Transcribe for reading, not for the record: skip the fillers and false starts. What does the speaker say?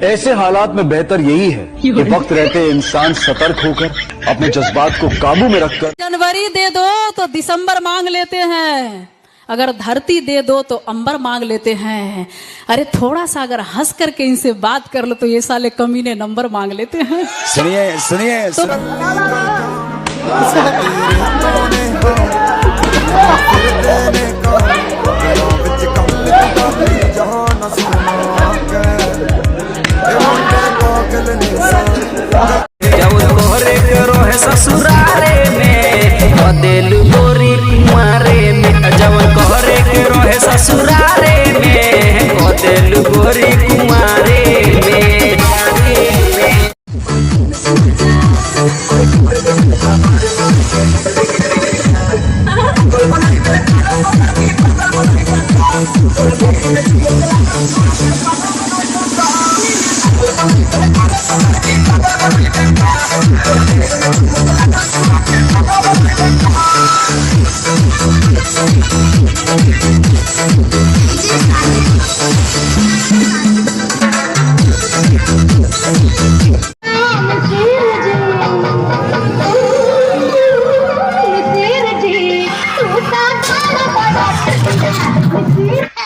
ऐसे हालात में बेहतर यही है कि वक्त रहते इंसान सतर्क होकर अपने जज्बात को काबू में रखकर। जनवरी दे दो तो दिसंबर मांग लेते हैं, अगर धरती दे दो तो अंबर मांग लेते हैं। अरे थोड़ा सा अगर हंस करके इनसे बात कर लो तो ये साले कमीने नंबर मांग लेते हैं। सुनिए सुनिए तो जब तोहरे करो है ससुरारे में बदल गोरी कुमारे में, जब तोहरे करो है ससुरारे में बदल गोरी कुमारे में। जी